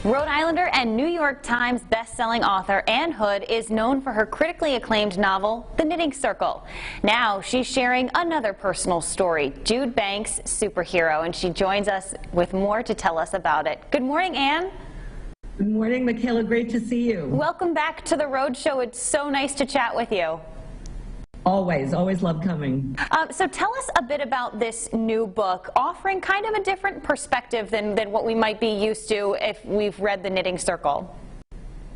Rhode Islander and New York Times best-selling author Ann Hood is known for her critically acclaimed novel, The Knitting Circle. Now she's sharing another personal story, Jude Banks' Superhero, and she joins us with more to tell us about it. Good morning, Ann. Good morning, Michaela. Great to see you. Welcome back to the Road Show. It's so nice to chat with you. Always love coming. So tell us a bit about this new book, offering kind of a different perspective than what we might be used to if we've read The Knitting Circle.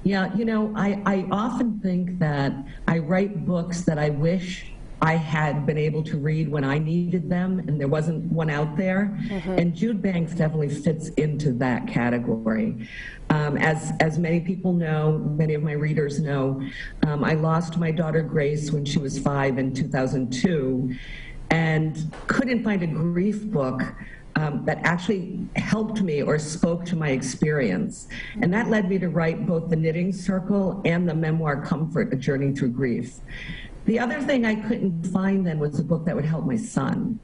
Yeah, you know, I often think that I write books that I wish I had been able to read when I needed them, and there wasn't one out there. And Jude Banks definitely fits into that category. As many people know, many of my readers know, I lost my daughter Grace when she was 5 in 2002, and couldn't find a grief book that actually helped me or spoke to my experience. And that led me to write both The Knitting Circle and the memoir Comfort, A Journey Through Grief. The other thing I couldn't find then was a book that would help my son,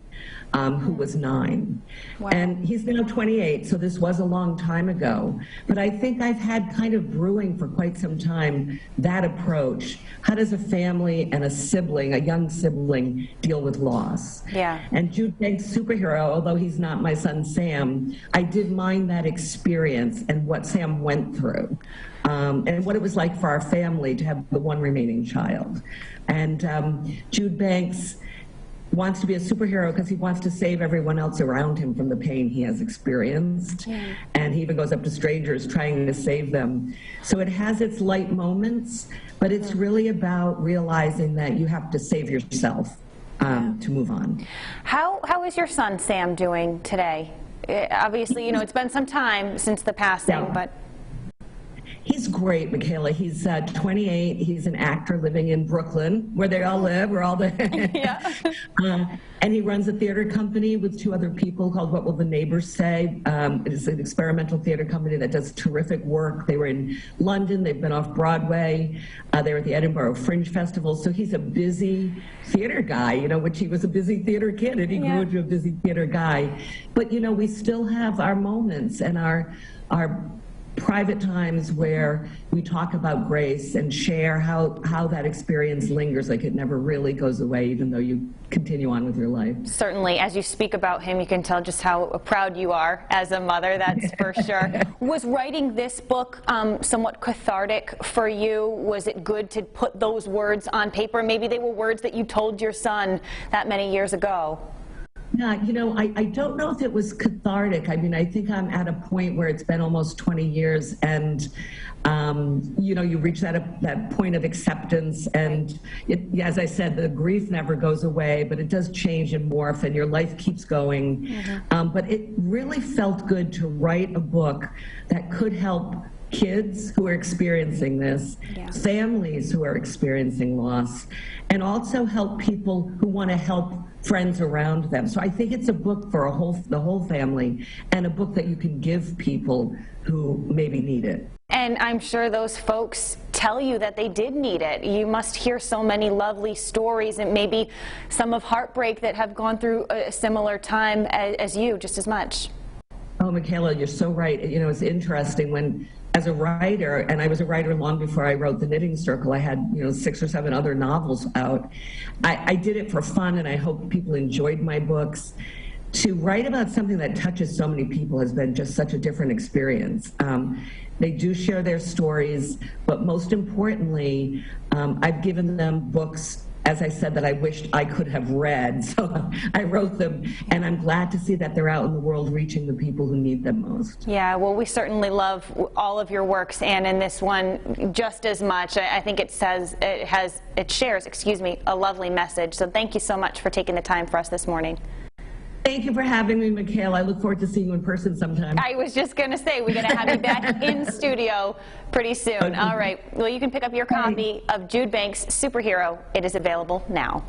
who was 9. Wow. And he's now 28, so this was a long time ago. But I think I've had kind of brewing for quite some time that approach. How does a family and a sibling, a young sibling, deal with loss? Yeah. And Jude Banks' Superhero, although he's not my son Sam, I did mind that experience and what Sam went through. And what it was like for our family to have the one remaining child. And Jude Banks wants to be a superhero because he wants to save everyone else around him from the pain he has experienced. Yeah. And he even goes up to strangers trying to save them. So it has its light moments, but it's really about realizing that you have to save yourself to move on. How is your son Sam doing today? Obviously, you know, it's been some time since the passing, but... He's great, Michaela. He's 28. He's an actor living in Brooklyn, where they all live. We're all there. Yeah. And he runs a theater company with 2 other people called What Will the Neighbors Say? It's an experimental theater company that does terrific work. They were in London. They've been off Broadway. They were at the Edinburgh Fringe Festival. So he's a busy theater guy, you know, which he was a busy theater kid, and he grew into a busy theater guy. But, you know, we still have our moments and our private times where we talk about Grace and share how that experience lingers, like it never really goes away even though you continue on with your life. Certainly, as you speak about him, you can tell just how proud you are as a mother, that's for sure. Was writing this book somewhat cathartic for you? Was it good to put those words on paper? Maybe they were words that you told your son that many years ago. Yeah, you know, I don't know if it was cathartic. I mean, I think I'm at a point where it's been almost 20 years and, you know, you reach that point of acceptance and, as I said, the grief never goes away, but it does change and morph and your life keeps going. But it really felt good to write a book that could help kids who are experiencing this, families who are experiencing loss, and also help people who want to help friends around them. So I think it's a book for the whole family, and a book that you can give people who maybe need it. And I'm sure those folks tell you that they did need it. You must hear so many lovely stories, and maybe some of heartbreak that have gone through a similar time as you, just as much. Oh, Michaela, you're so right. You know, it's interesting when, as a writer, and I was a writer long before I wrote The Knitting Circle, I had, you know, 6 or 7 other novels out. I did it for fun, and I hope people enjoyed my books. To write about something that touches so many people has been just such a different experience. They do share their stories, but most importantly, I've given them books, as I said, that I wished I could have read. So I wrote them, and I'm glad to see that they're out in the world reaching the people who need them most. Yeah, well, we certainly love all of your works, and in this one just as much. I think it shares, a lovely message. So thank you so much for taking the time for us this morning. Thank you for having me, Michaela. I look forward to seeing you in person sometime. I was just going to say, we're going to have you back in studio pretty soon. Okay. All right. Well, you can pick up your copy of Jude Banks' Superhero. It is available now.